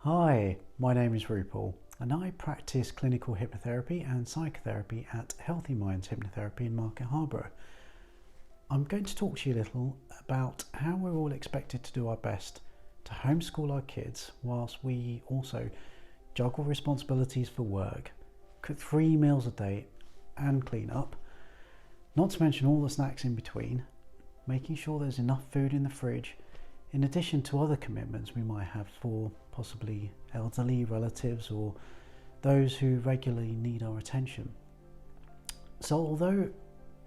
Hi, my name is Rupal and I practice clinical hypnotherapy and psychotherapy at Healthy Minds Hypnotherapy in Market Harborough. I'm going to talk to you a little about how we're all expected to do our best to homeschool our kids whilst we also juggle responsibilities for work, cook 3 meals a day and clean up, not to mention all the snacks in between, making sure there's enough food in the fridge, in addition to other commitments we might have for possibly elderly relatives or those who regularly need our attention. So although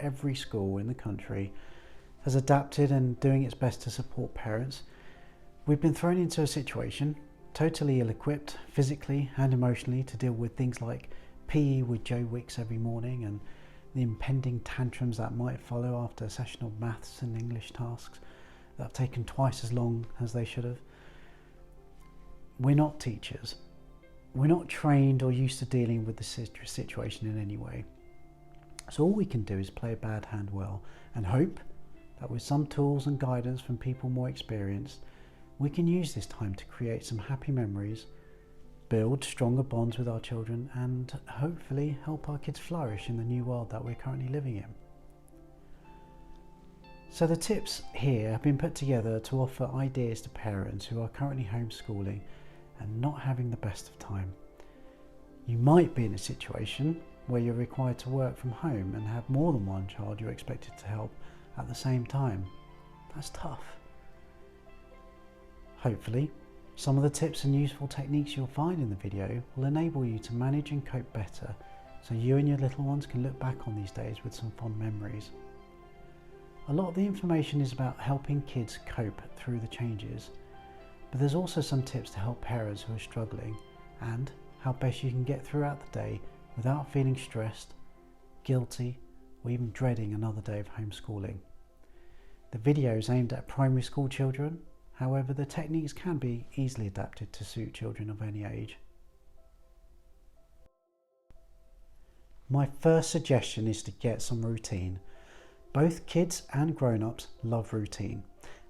every school in the country has adapted and doing its best to support parents, we've been thrown into a situation totally ill-equipped physically and emotionally to deal with things like PE with Joe Wicks every morning and the impending tantrums that might follow after a session of maths and English tasks that have taken twice as long as they should have. We're not teachers. We're not trained or used to dealing with the situation in any way. So all we can do is play a bad hand well and hope that with some tools and guidance from people more experienced, we can use this time to create some happy memories, build stronger bonds with our children, and hopefully help our kids flourish in the new world that we're currently living in. So the tips here have been put together to offer ideas to parents who are currently homeschooling and not having the best of time. You might be in a situation where you're required to work from home and have more than one child you're expected to help at the same time. That's tough. Hopefully, some of the tips and useful techniques you'll find in the video will enable you to manage and cope better, so you and your little ones can look back on these days with some fond memories. A lot of the information is about helping kids cope through the changes, but there's also some tips to help parents who are struggling and how best you can get throughout the day without feeling stressed, guilty, or even dreading another day of homeschooling. The video is aimed at primary school children, however the techniques can be easily adapted to suit children of any age. My first suggestion is to get some routine. Both kids and grown-ups love routine,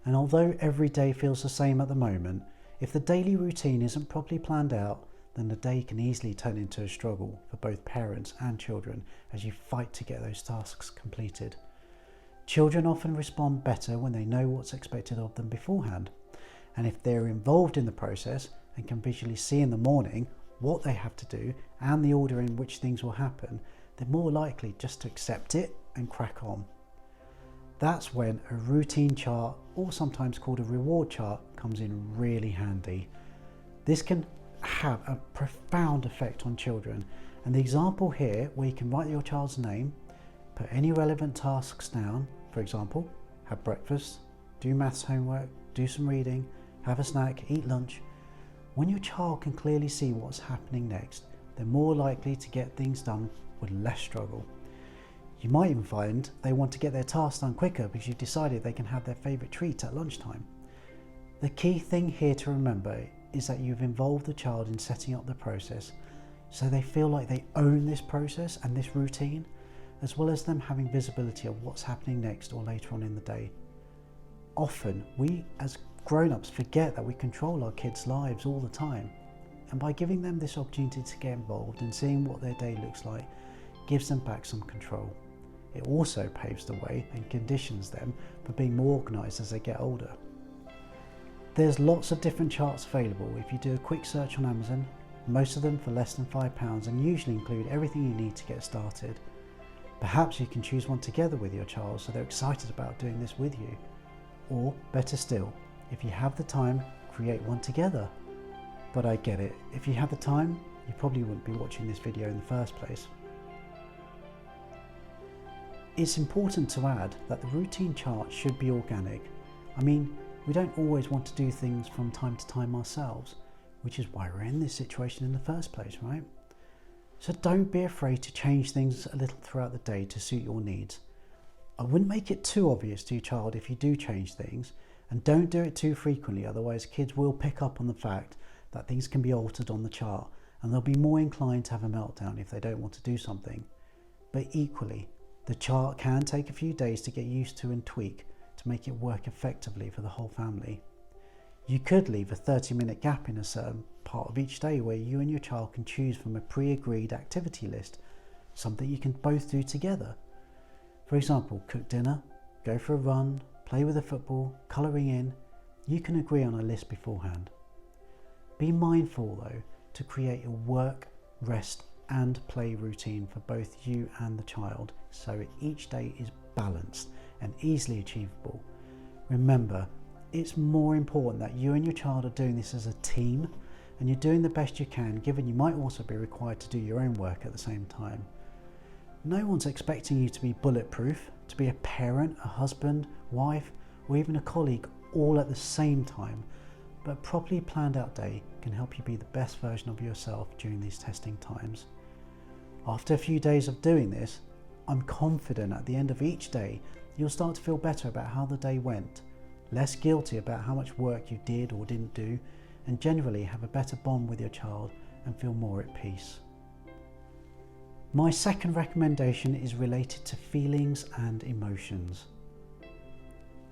and although every day feels the same at the moment, if the daily routine isn't properly planned out, then the day can easily turn into a struggle for both parents and children as you fight to get those tasks completed. Children often respond better when they know what's expected of them beforehand, and if they're involved in the process and can visually see in the morning what they have to do and the order in which things will happen, they're more likely just to accept it and crack on. That's when a routine chart, or sometimes called a reward chart, comes in really handy. This can have a profound effect on children, and the example here where you can write your child's name, put any relevant tasks down, for example, have breakfast, do maths homework, do some reading, have a snack, eat lunch. When your child can clearly see what's happening next, they're more likely to get things done with less struggle. You might even find they want to get their tasks done quicker because you've decided they can have their favourite treat at lunchtime. The key thing here to remember is that you've involved the child in setting up the process so they feel like they own this process and this routine, as well as them having visibility of what's happening next or later on in the day. Often we as grown-ups forget that we control our kids' lives all the time, and by giving them this opportunity to get involved and seeing what their day looks like gives them back some control. It also paves the way and conditions them for being more organised as they get older. There's lots of different charts available if you do a quick search on Amazon, most of them for less than £5 and usually include everything you need to get started. Perhaps you can choose one together with your child so they're excited about doing this with you. Or better still, if you have the time, create one together. But I get it, if you have the time, you probably wouldn't be watching this video in the first place. It's important to add that the routine chart should be organic. I mean, we don't always want to do things from time to time ourselves, which is why we're in this situation in the first place, right? So don't be afraid to change things a little throughout the day to suit your needs. I wouldn't make it too obvious to your child if you do change things, and don't do it too frequently, otherwise kids will pick up on the fact that things can be altered on the chart and they'll be more inclined to have a meltdown if they don't want to do something. But equally, The chart can take a few days to get used to and tweak to make it work effectively for the whole family. You could leave a 30-minute gap in a certain part of each day where you and your child can choose from a pre-agreed activity list, something you can both do together. For example, cook dinner, go for a run, play with a football, colouring in. You can agree on a list beforehand. Be mindful though to create a work, rest and play routine for both you and the child so each day is balanced and easily achievable. Remember, it's more important that you and your child are doing this as a team and you're doing the best you can, given you might also be required to do your own work at the same time. No one's expecting you to be bulletproof, to be a parent, a husband, wife, or even a colleague all at the same time, but a properly planned out day can help you be the best version of yourself during these testing times. After a few days of doing this, I'm confident at the end of each day you'll start to feel better about how the day went, less guilty about how much work you did or didn't do, and generally have a better bond with your child and feel more at peace. My second recommendation is related to feelings and emotions.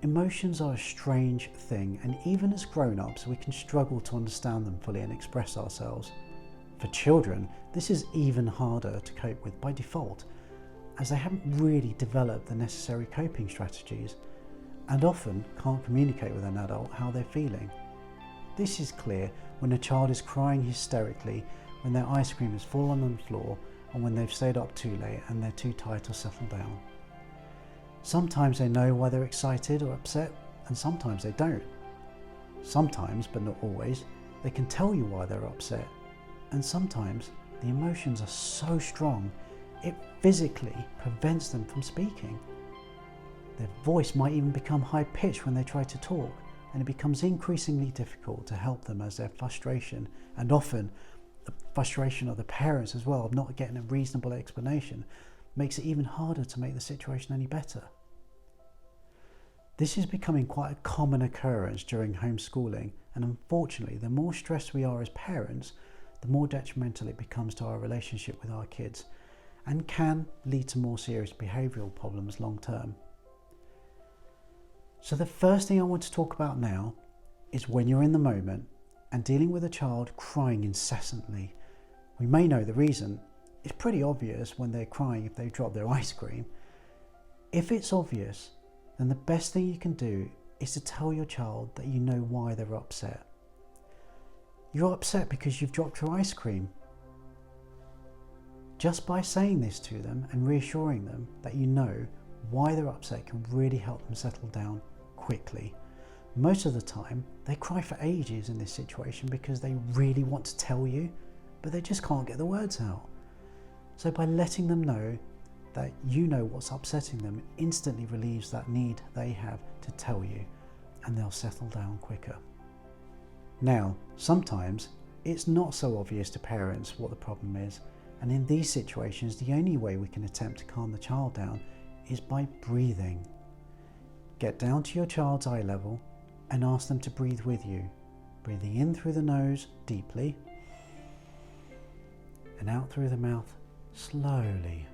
Emotions are a strange thing, and even as grown-ups we can struggle to understand them fully and express ourselves. For children, this is even harder to cope with by default, as they haven't really developed the necessary coping strategies and often can't communicate with an adult how they're feeling. This is clear when a child is crying hysterically, when their ice cream has fallen on the floor, and when they've stayed up too late and they're too tired to settle down. Sometimes they know why they're excited or upset, and sometimes they don't. Sometimes, but not always, they can tell you why they're upset, and sometimes the emotions are so strong it physically prevents them from speaking. Their voice might even become high-pitched when they try to talk, and it becomes increasingly difficult to help them as their frustration, and often the frustration of the parents as well of not getting a reasonable explanation, makes it even harder to make the situation any better. This is becoming quite a common occurrence during homeschooling, and unfortunately the more stressed we are as parents, the more detrimental it becomes to our relationship with our kids and can lead to more serious behavioural problems long term. So the first thing I want to talk about now is when you're in the moment and dealing with a child crying incessantly. We may know the reason. It's pretty obvious when they're crying if they've dropped their ice cream. If it's obvious, then the best thing you can do is to tell your child that you know why they're upset. You're upset because you've dropped your ice cream. Just by saying this to them and reassuring them that you know why they're upset can really help them settle down quickly. Most of the time, they cry for ages in this situation because they really want to tell you, but they just can't get the words out. So by letting them know that you know what's upsetting them instantly relieves that need they have to tell you, and they'll settle down quicker. Now, sometimes it's not so obvious to parents what the problem is, and in these situations the only way we can attempt to calm the child down is by breathing. Get down to your child's eye level and ask them to breathe with you, breathing in through the nose deeply and out through the mouth slowly.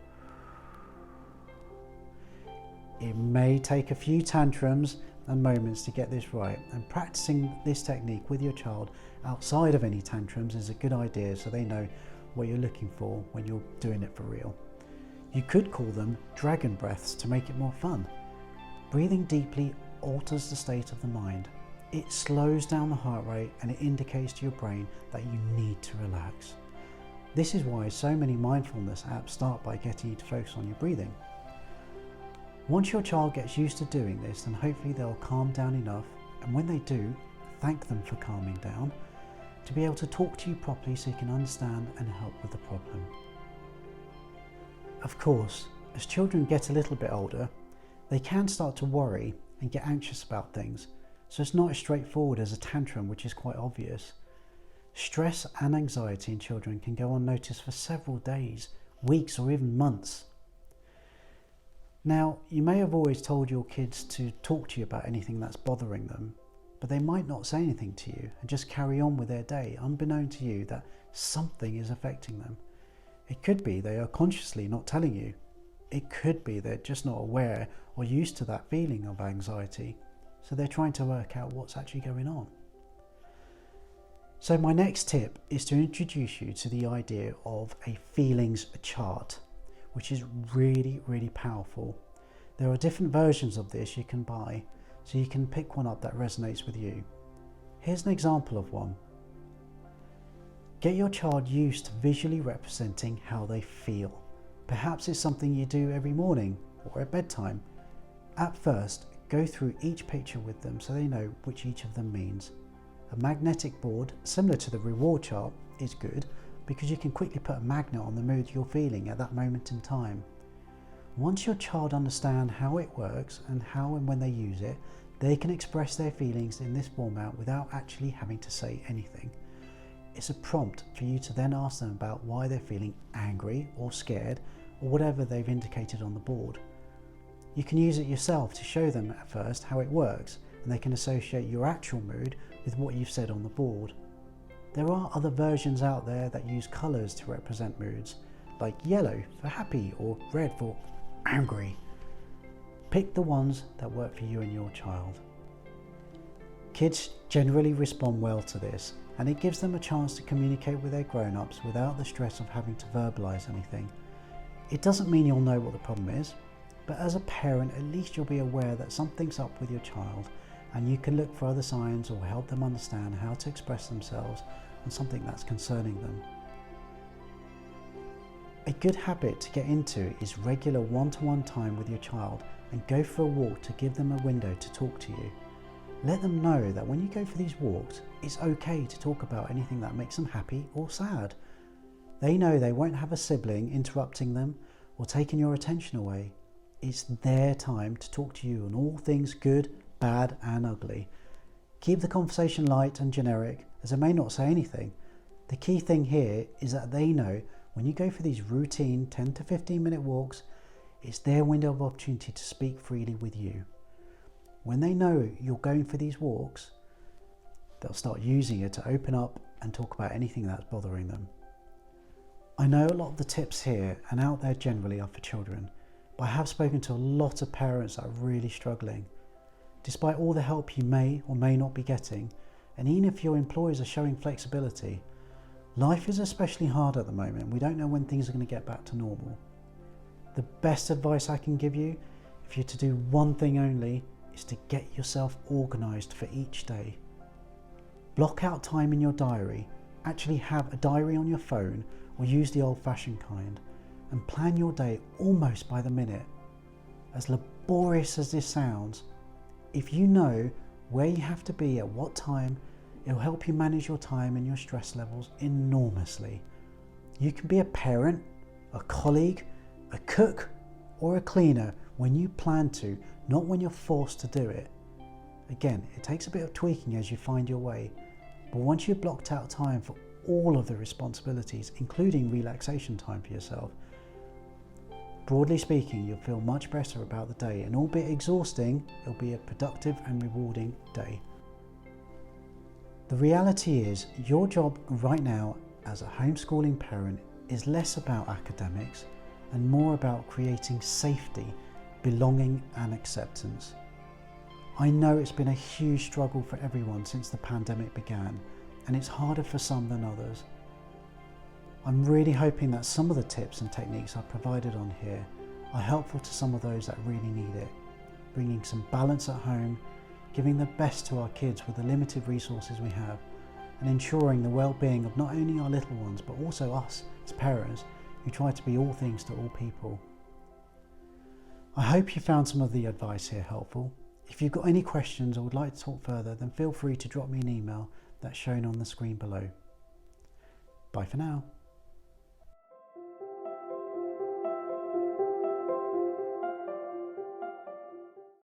It may take a few tantrums and moments to get this right, and practicing this technique with your child outside of any tantrums is a good idea so they know what you're looking for when you're doing it for real. You could call them dragon breaths to make it more fun. Breathing deeply alters the state of the mind. It slows down the heart rate and it indicates to your brain that you need to relax. This is why so many mindfulness apps start by getting you to focus on your breathing. Once your child gets used to doing this, then hopefully they'll calm down enough, and when they do, thank them for calming down, to be able to talk to you properly so you can understand and help with the problem. Of course, as children get a little bit older, they can start to worry and get anxious about things, so it's not as straightforward as a tantrum, which is quite obvious. Stress and anxiety in children can go unnoticed for several days, weeks, or even months. Now, you may have always told your kids to talk to you about anything that's bothering them, but they might not say anything to you and just carry on with their day, unbeknown to you that something is affecting them. It could be they are consciously not telling you, It could be they're just not aware or used to that feeling of anxiety, so they're trying to work out what's actually going on. So my next tip is to introduce you to the idea of a feelings chart, which is really, really powerful. There are different versions of this you can buy, so you can pick one up that resonates with you. Here's an example of one. Get your child used to visually representing how they feel. Perhaps it's something you do every morning or at bedtime. At first, go through each picture with them so they know which each of them means. A magnetic board, similar to the reward chart, is good because you can quickly put a magnet on the mood you're feeling at that moment in time. Once your child understands how it works and how and when they use it, they can express their feelings in this format without actually having to say anything. It's a prompt for you to then ask them about why they're feeling angry or scared or whatever they've indicated on the board. You can use it yourself to show them at first how it works, and they can associate your actual mood with what you've said on the board. There are other versions out there that use colours to represent moods, like yellow for happy or red for angry. Pick the ones that work for you and your child. Kids generally respond well to this, and it gives them a chance to communicate with their grown-ups without the stress of having to verbalise anything. It doesn't mean you'll know what the problem is, but as a parent, at least you'll be aware that something's up with your child, and you can look for other signs or help them understand how to express themselves on something that's concerning them. A good habit to get into is regular one-to-one time with your child, and go for a walk to give them a window to talk to you. Let them know that when you go for these walks, it's okay to talk about anything that makes them happy or sad. They know they won't have a sibling interrupting them or taking your attention away. It's their time to talk to you on all things good, bad and ugly. Keep the conversation light and generic, as they may not say anything. The key thing here is that they know when you go for these routine 10 to 15 minute walks, it's their window of opportunity to speak freely with you. When they know you're going for these walks, they'll start using it to open up and talk about anything that's bothering them. I know a lot of the tips here and out there generally are for children, but I have spoken to a lot of parents that are really struggling. Despite all the help you may or may not be getting, and even if your employers are showing flexibility, life is especially hard at the moment. We don't know when things are going to get back to normal. The best advice I can give you, if you're to do one thing only, is to get yourself organised for each day. Block out time in your diary. Actually have a diary on your phone or use the old-fashioned kind, and plan your day almost by the minute. As laborious as this sounds, if you know where you have to be at what time, it'll help you manage your time and your stress levels enormously. You can be a parent, a colleague, a cook or a cleaner when you plan to, not when you're forced to do it. Again, it takes a bit of tweaking as you find your way, but once you've blocked out time for all of the responsibilities, including relaxation time for yourself, broadly speaking, you'll feel much better about the day, and albeit exhausting, it'll be a productive and rewarding day. The reality is, your job right now as a homeschooling parent is less about academics and more about creating safety, belonging and acceptance. I know it's been a huge struggle for everyone since the pandemic began, and it's harder for some than others. I'm really hoping that some of the tips and techniques I've provided on here are helpful to some of those that really need it, bringing some balance at home, giving the best to our kids with the limited resources we have, and ensuring the well-being of not only our little ones but also us as parents who try to be all things to all people. I hope you found some of the advice here helpful. If you've got any questions or would like to talk further, then feel free to drop me an email that's shown on the screen below. Bye for now.